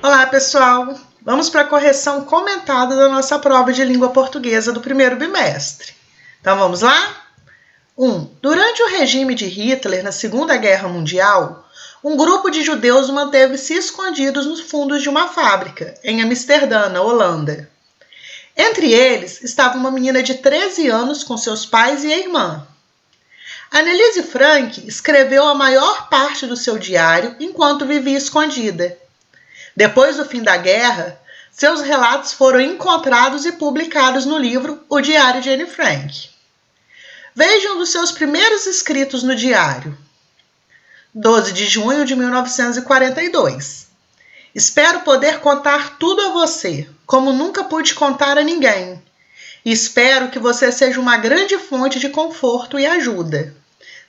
Olá, pessoal! Vamos para a correção comentada da nossa prova de língua portuguesa do primeiro bimestre. Então, vamos lá? 1. Durante o regime de Hitler na Segunda Guerra Mundial, um grupo de judeus manteve-se escondidos nos fundos de uma fábrica, em Amsterdã, na Holanda. Entre eles estava uma menina de 13 anos com seus pais e a irmã. Anneliese Frank escreveu a maior parte do seu diário enquanto vivia escondida. Depois do fim da guerra, seus relatos foram encontrados e publicados no livro O Diário de Anne Frank. Veja um dos seus primeiros escritos no diário. 12 de junho de 1942. Espero poder contar tudo a você, como nunca pude contar a ninguém. E espero que você seja uma grande fonte de conforto e ajuda.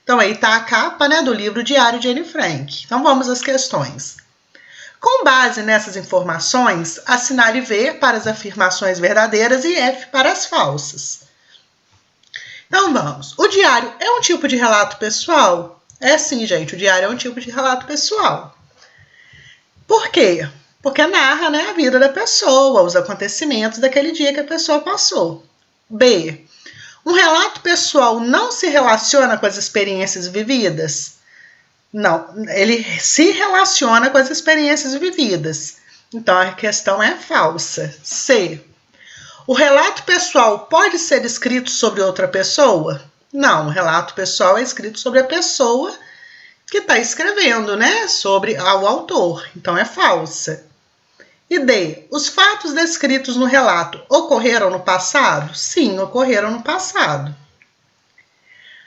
Então aí está a capa, do livro Diário de Anne Frank. Então vamos às questões. Com base nessas informações, assinale V para as afirmações verdadeiras e F para as falsas. Então vamos. O diário é um tipo de relato pessoal? É sim, gente. O diário é um tipo de relato pessoal. Por quê? Porque narra, a vida da pessoa, os acontecimentos daquele dia que a pessoa passou. B. Um relato pessoal não se relaciona com as experiências vividas? Não, ele se relaciona com as experiências vividas. Então, a questão é falsa. C. O relato pessoal pode ser escrito sobre outra pessoa? Não, o relato pessoal é escrito sobre a pessoa que está escrevendo, sobre o autor. Então, é falsa. E D. Os fatos descritos no relato ocorreram no passado? Sim, ocorreram no passado.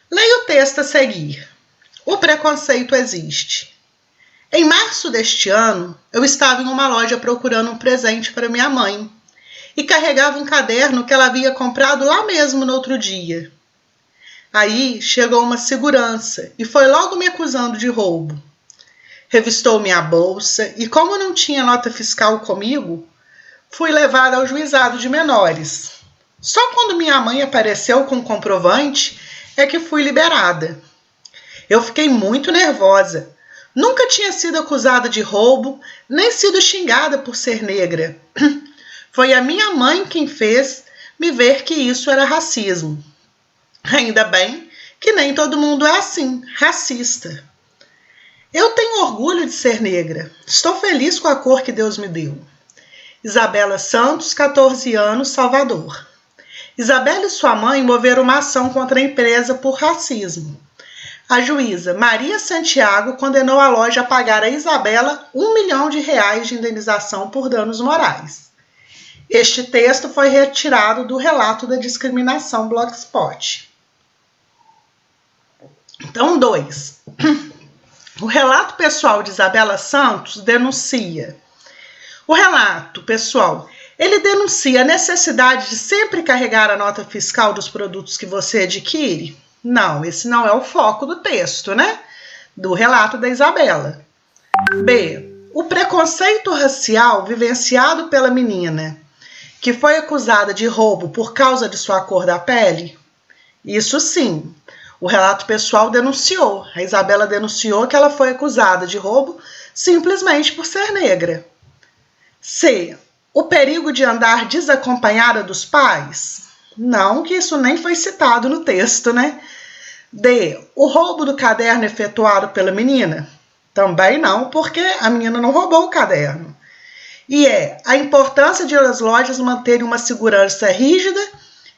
Leia o texto a seguir. O preconceito existe. Em março deste ano, eu estava em uma loja procurando um presente para minha mãe e carregava um caderno que ela havia comprado lá mesmo no outro dia. Aí chegou uma segurança e foi logo me acusando de roubo. Revistou minha bolsa e, como não tinha nota fiscal comigo, fui levada ao juizado de menores. Só quando minha mãe apareceu com o comprovante é que fui liberada. Eu fiquei muito nervosa. Nunca tinha sido acusada de roubo, nem sido xingada por ser negra. Foi a minha mãe quem fez me ver que isso era racismo. Ainda bem que nem todo mundo é assim, racista. Eu tenho orgulho de ser negra. Estou feliz com a cor que Deus me deu. Isabela Santos, 14 anos, Salvador. Isabela e sua mãe moveram uma ação contra a empresa por racismo. A juíza Maria Santiago condenou a loja a pagar a Isabela R$1 milhão de indenização por danos morais. Este texto foi retirado do relato da discriminação Blogspot. Então, 2. O relato pessoal de Isabela Santos denuncia. O relato pessoal, ele denuncia a necessidade de sempre carregar a nota fiscal dos produtos que você adquire? Não, esse não é o foco do texto, do relato da Isabela. B. O preconceito racial vivenciado pela menina, que foi acusada de roubo por causa de sua cor da pele? Isso sim. O relato pessoal denunciou. A Isabela denunciou que ela foi acusada de roubo simplesmente por ser negra. C. O perigo de andar desacompanhada dos pais? Não, que isso nem foi citado no texto, D. O roubo do caderno efetuado pela menina? Também não, porque a menina não roubou o caderno. E a importância de as lojas manterem uma segurança rígida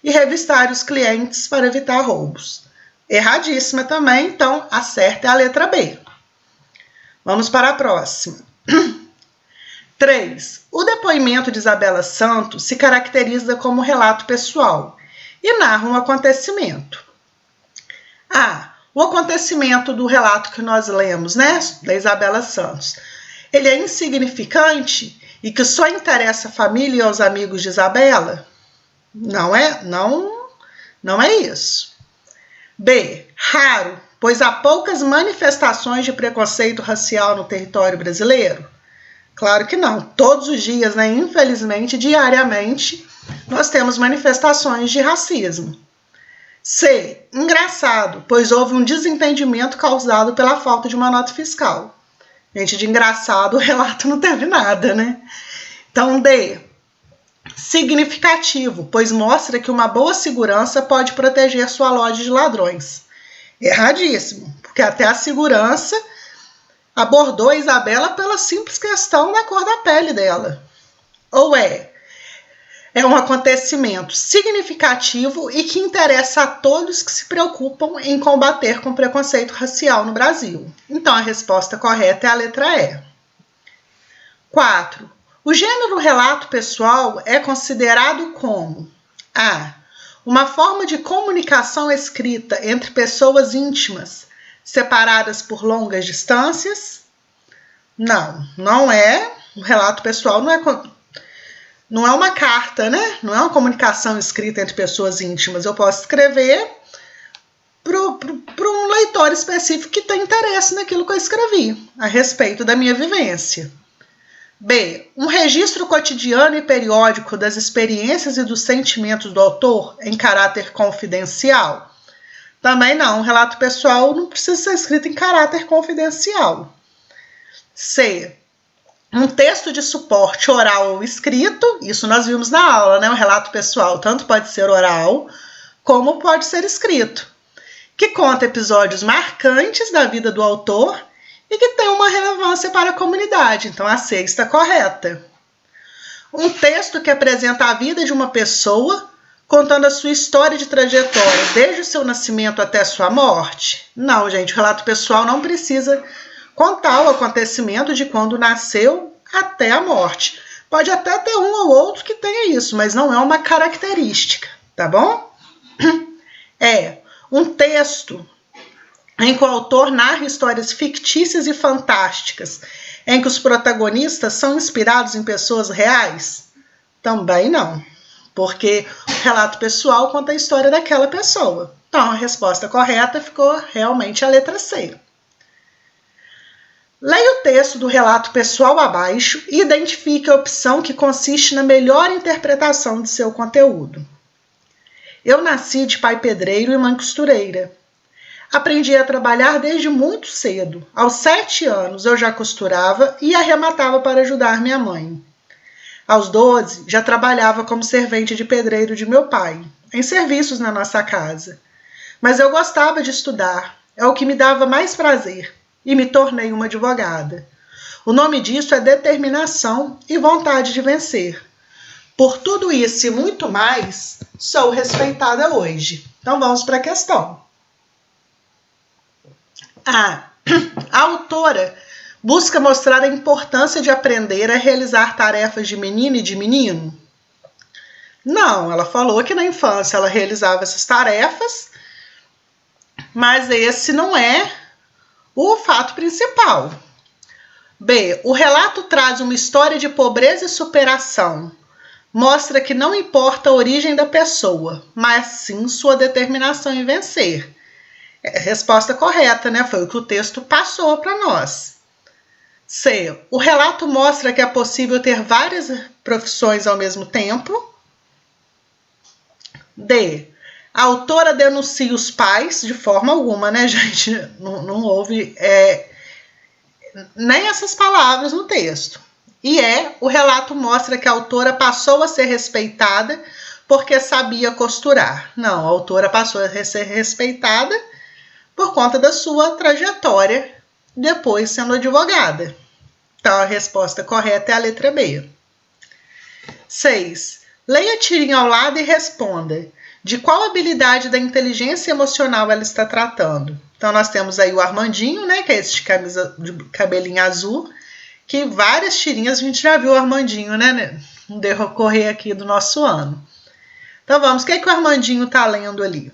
e revistarem os clientes para evitar roubos. Erradíssima também, então a certa é a letra B. Vamos para a próxima. 3. O depoimento de Isabela Santos se caracteriza como relato pessoal e narra um acontecimento. A. O acontecimento do relato que nós lemos, da Isabela Santos. Ele é insignificante e que só interessa a família e aos amigos de Isabela? Não é isso. B. Raro, pois há poucas manifestações de preconceito racial no território brasileiro? Claro que não. Todos os dias, infelizmente, diariamente, nós temos manifestações de racismo. C. Engraçado, pois houve um desentendimento causado pela falta de uma nota fiscal. Gente, de engraçado, o relato não teve nada, né? Então, D. Significativo, pois mostra que uma boa segurança pode proteger sua loja de ladrões. Erradíssimo, porque até a segurança abordou a Isabela pela simples questão da cor da pele dela. Ou é um acontecimento significativo e que interessa a todos que se preocupam em combater com preconceito racial no Brasil. Então, a resposta correta é a letra E. 4. O gênero relato pessoal é considerado como A. Uma forma de comunicação escrita entre pessoas íntimas, separadas por longas distâncias? Não é. O relato pessoal não é uma carta, né? Não é uma comunicação escrita entre pessoas íntimas. Eu posso escrever para um leitor específico que tem interesse naquilo que eu escrevi, a respeito da minha vivência. B. Um registro cotidiano e periódico das experiências e dos sentimentos do autor em caráter confidencial? Também não. Um relato pessoal não precisa ser escrito em caráter confidencial. C. Um texto de suporte oral ou escrito, isso nós vimos na aula, né? Um relato pessoal tanto pode ser oral como pode ser escrito, que conta episódios marcantes da vida do autor e que tem uma relevância para a comunidade. Então, a C está correta. Um texto que apresenta a vida de uma pessoa, contando a sua história de trajetória, desde o seu nascimento até a sua morte? Não, gente, o relato pessoal não precisa contar o acontecimento de quando nasceu até a morte. Pode até ter um ou outro que tenha isso, mas não é uma característica, tá bom? É um texto em que o autor narra histórias fictícias e fantásticas, em que os protagonistas são inspirados em pessoas reais? Também não, porque o relato pessoal conta a história daquela pessoa. Então, a resposta correta ficou realmente a letra C. Leia o texto do relato pessoal abaixo e identifique a opção que consiste na melhor interpretação de seu conteúdo. Eu nasci de pai pedreiro e mãe costureira. Aprendi a trabalhar desde muito cedo. Aos 7 anos eu já costurava e arrematava para ajudar minha mãe. Aos 12 já trabalhava como servente de pedreiro de meu pai, em serviços na nossa casa. Mas eu gostava de estudar, é o que me dava mais prazer, e me tornei uma advogada. O nome disso é determinação e vontade de vencer. Por tudo isso e muito mais, sou respeitada hoje. Então vamos para a questão. A autora busca mostrar a importância de aprender a realizar tarefas de menina e de menino? Não, ela falou que na infância ela realizava essas tarefas, mas esse não é o fato principal. B. O relato traz uma história de pobreza e superação. Mostra que não importa a origem da pessoa, mas sim sua determinação em vencer. Resposta correta, né? Foi o que o texto passou para nós. C. O relato mostra que é possível ter várias profissões ao mesmo tempo. D. A autora denuncia os pais de forma alguma, né, gente? Não houve nem essas palavras no texto. E o relato mostra que a autora passou a ser respeitada porque sabia costurar. Não, a autora passou a ser respeitada por conta da sua trajetória depois sendo advogada. Então, a resposta correta é a letra B. 6. Leia a tirinha ao lado e responda. De qual habilidade da inteligência emocional ela está tratando? Então, nós temos aí o Armandinho, né, que é esse de cabelinho azul, que várias tirinhas a gente já viu o Armandinho, né, no decorrer aqui do nosso ano. Então, vamos, o que o Armandinho está lendo ali?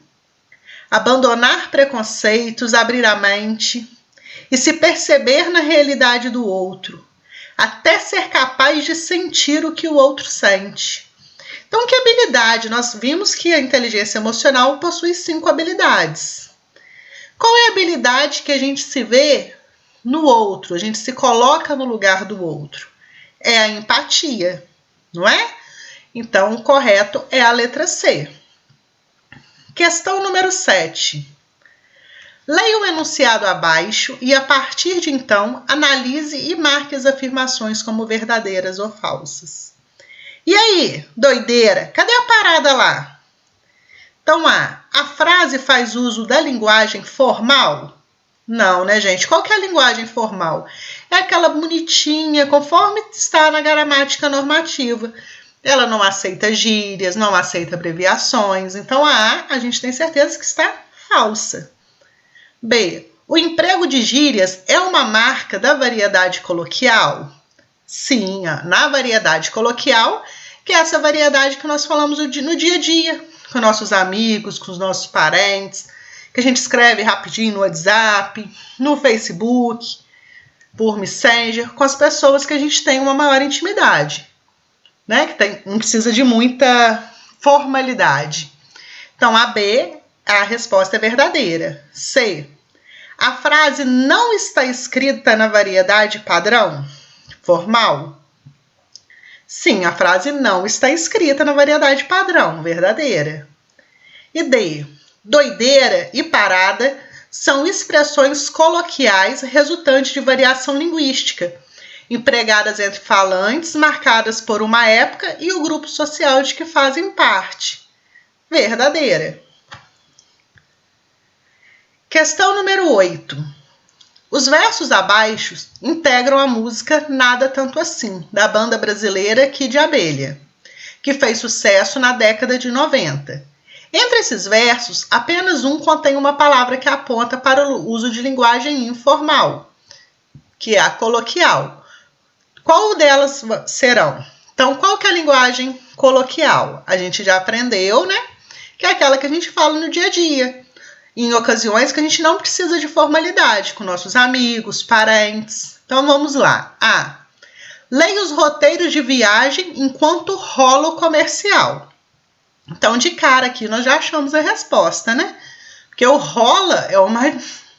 Abandonar preconceitos, abrir a mente e se perceber na realidade do outro, até ser capaz de sentir o que o outro sente. Então, que habilidade? Nós vimos que a inteligência emocional possui 5 habilidades. Qual é a habilidade que a gente se vê no outro, a gente se coloca no lugar do outro? É a empatia, não é? Então, o correto é a letra C. Questão número 7. Leia o enunciado abaixo e, a partir de então, analise e marque as afirmações como verdadeiras ou falsas. E aí, doideira? Cadê a parada lá? Então, a frase faz uso da linguagem formal? Não, né, gente? Qual que é a linguagem formal? É aquela bonitinha, conforme está na gramática normativa. Ela não aceita gírias, não aceita abreviações. Então, a gente tem certeza que está falsa. B. O emprego de gírias é uma marca da variedade coloquial? Sim, na variedade coloquial, que é essa variedade que nós falamos no dia a dia, com nossos amigos, com os nossos parentes, que a gente escreve rapidinho no WhatsApp, no Facebook, por Messenger, com as pessoas que a gente tem uma maior intimidade, né? Que não precisa de muita formalidade. Então, a B, a resposta é verdadeira. C. A frase não está escrita na variedade padrão? Formal? Sim, a frase não está escrita na variedade padrão, verdadeira. E D. Doideira e parada são expressões coloquiais resultantes de variação linguística, empregadas entre falantes, marcadas por uma época e o grupo social de que fazem parte. Verdadeira. Questão número 8. Os versos abaixo integram a música Nada Tanto Assim, da banda brasileira Kid Abelha, que fez sucesso na década de 90. Entre esses versos, apenas um contém uma palavra que aponta para o uso de linguagem informal, que é a coloquial. Qual delas serão? Então, qual que é a linguagem coloquial? A gente já aprendeu, né? Que é aquela que a gente fala no dia a dia, em ocasiões que a gente não precisa de formalidade, com nossos amigos, parentes. Então, vamos lá. A. Leia os roteiros de viagem enquanto rola o comercial. Então, de cara aqui, nós já achamos a resposta, né? Porque o rola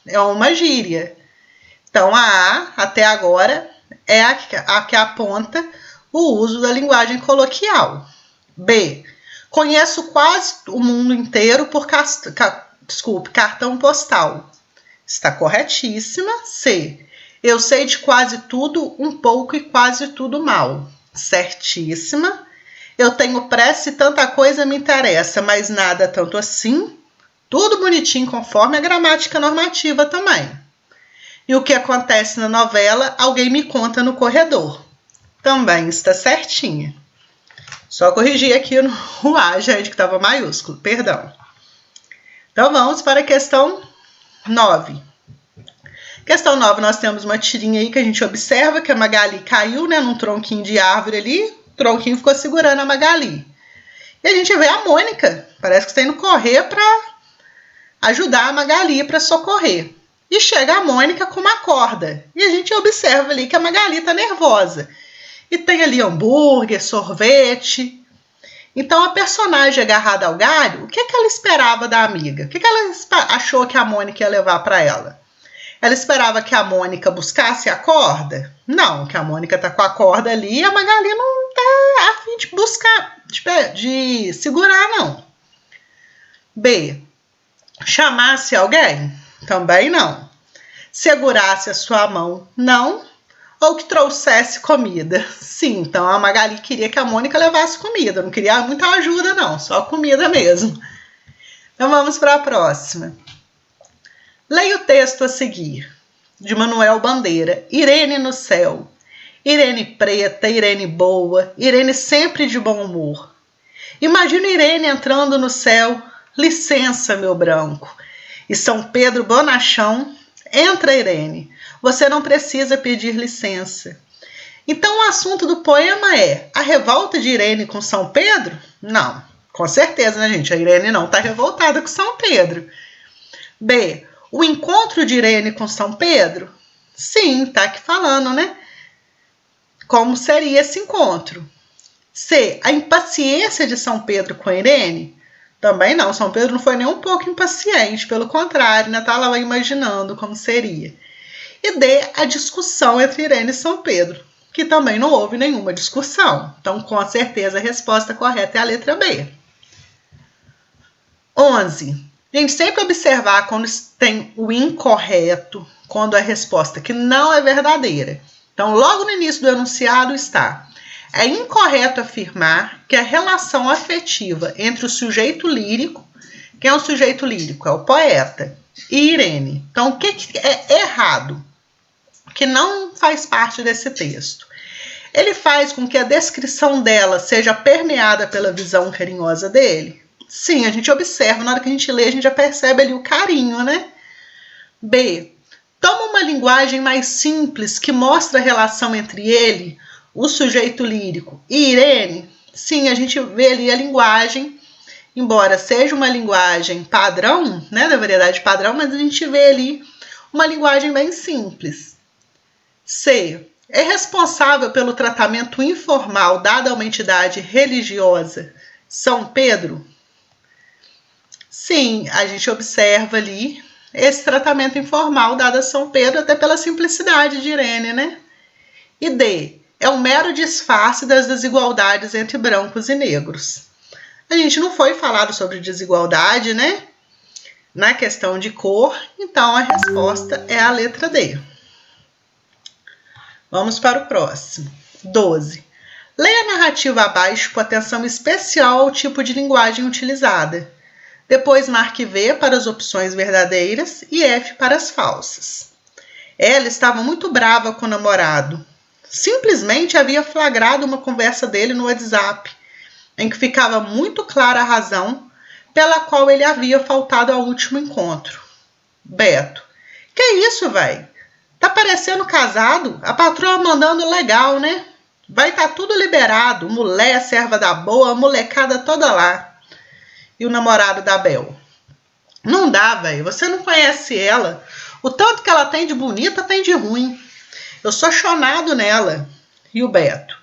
é uma gíria. Então, a até agora, é a que aponta o uso da linguagem coloquial. B. Conheço quase o mundo inteiro por cartão postal. Está corretíssima. C. Eu sei de quase tudo um pouco e quase tudo mal. Certíssima. Eu tenho pressa e tanta coisa me interessa, mas nada tanto assim. Tudo bonitinho conforme a gramática normativa também. E o que acontece na novela, alguém me conta no corredor. Também está certinha. Só corrigir aqui no A, gente, que estava maiúsculo, perdão. Então, vamos para a questão 9. Questão 9, nós temos uma tirinha aí que a gente observa que a Magali caiu, né, num tronquinho de árvore ali. O tronquinho ficou segurando a Magali. E a gente vê a Mônica, parece que está indo correr para ajudar a Magali, para socorrer. E chega a Mônica com uma corda. E a gente observa ali que a Magali está nervosa. E tem ali hambúrguer, sorvete. Então, a personagem agarrada ao galho, o que ela esperava da amiga? O que ela achou que a Mônica ia levar para ela? Ela esperava que a Mônica buscasse a corda? Não, que a Mônica está com a corda ali e a Magali não está a fim de buscar, de segurar, não. B. Chamasse alguém? Também não. Segurasse a sua mão? Não. Ou que trouxesse comida? Sim, então a Magali queria que a Mônica levasse comida, não queria muita ajuda não, só comida mesmo. Então vamos para a próxima. Leia o texto a seguir, de Manuel Bandeira. Irene no céu. Irene preta, Irene boa, Irene sempre de bom humor. Imagina Irene entrando no céu. Licença, meu branco. E São Pedro bonachão. Entra, Irene. Você não precisa pedir licença. Então, o assunto do poema é a revolta de Irene com São Pedro? Não, com certeza, né, gente? A Irene não está revoltada com São Pedro. B. O encontro de Irene com São Pedro? Sim, tá aqui falando, né? Como seria esse encontro? C. A impaciência de São Pedro com Irene? Também não, São Pedro não foi nem um pouco impaciente, pelo contrário, ainda estava lá imaginando como seria. E D. A discussão entre Irene e São Pedro, que também não houve nenhuma discussão. Então, com certeza, a resposta correta é a letra B. 11. A gente sempre observar quando tem o incorreto, quando a resposta que não é verdadeira. Então, logo no início do enunciado está: é incorreto afirmar que a relação afetiva entre o sujeito lírico, quem é o sujeito lírico? É o poeta, e Irene. Então, o que é errado? Que não faz parte desse texto. Ele faz com que a descrição dela seja permeada pela visão carinhosa dele? Sim, a gente observa, na hora que a gente lê, a gente já percebe ali o carinho, né? B. Toma uma linguagem mais simples que mostra a relação entre ele, o sujeito lírico, e Irene. Sim, a gente vê ali a linguagem, embora seja uma linguagem padrão, né, da variedade padrão, mas a gente vê ali uma linguagem bem simples. C. É responsável pelo tratamento informal dado a uma entidade religiosa, São Pedro? Sim, a gente observa ali esse tratamento informal dado a São Pedro, até pela simplicidade de Irene, né? E D. É um mero disfarce das desigualdades entre brancos e negros. A gente não foi falado sobre desigualdade, né? Na questão de cor, então a resposta é a letra D. Vamos para o próximo. 12. Leia a narrativa abaixo com atenção especial ao tipo de linguagem utilizada. Depois marque V para as opções verdadeiras e F para as falsas. Ela estava muito brava com o namorado. Simplesmente havia flagrado uma conversa dele no WhatsApp, em que ficava muito clara a razão pela qual ele havia faltado ao último encontro. Beto. Que isso, véi? Tá parecendo casado? A patroa mandando legal, né? Vai tá tudo liberado. Mulher, serva da boa, a molecada toda lá. E o namorado da Bel. Não dá, velho. Você não conhece ela. O tanto que ela tem de bonita, tem de ruim. Eu sou chonado nela. E o Beto.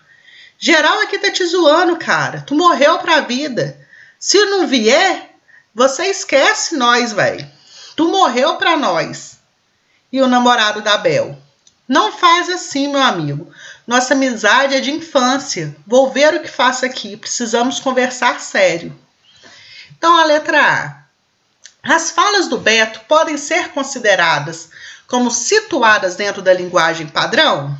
Geral aqui tá te zoando, cara. Tu morreu pra vida. Se não vier, você esquece nós, velho. Tu morreu pra nós. E o namorado da Bel. Não faz assim, meu amigo. Nossa amizade é de infância. Vou ver o que faço aqui. Precisamos conversar sério. Então, a letra A. As falas do Beto podem ser consideradas como situadas dentro da linguagem padrão?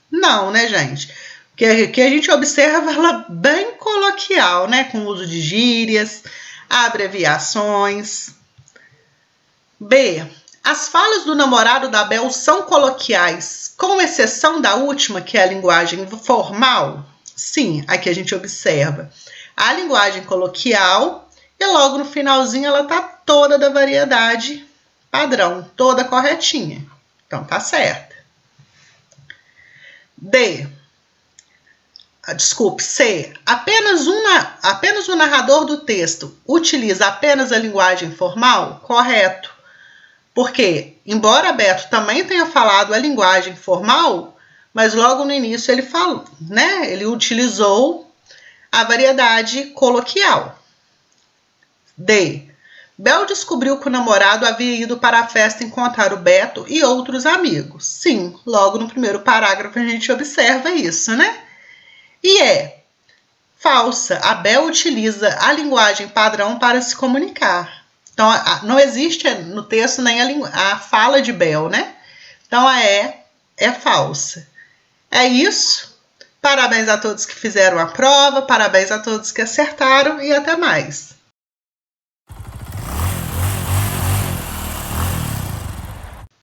Não, né, gente? Que a gente observa ela bem coloquial, né? Com o uso de gírias, abreviações. B. As falas do namorado da Bel são coloquiais, com exceção da última, que é a linguagem formal? Sim, aqui a gente observa a linguagem coloquial. E logo no finalzinho ela tá toda da variedade padrão, toda corretinha. Então tá certa. D. Desculpe, C. Apenas o narrador do texto utiliza apenas a linguagem formal? Correto. Porque, embora Beto também tenha falado a linguagem formal, mas logo no início ele falou, né? Ele utilizou a variedade coloquial. D. Bel descobriu que o namorado havia ido para a festa encontrar o Beto e outros amigos. Sim, logo no primeiro parágrafo a gente observa isso, né? E é falsa. A Bel utiliza a linguagem padrão para se comunicar. Então, não existe no texto nem a fala de Bel, né? Então, a é falsa. É isso. Parabéns a todos que fizeram a prova, parabéns a todos que acertaram e até mais.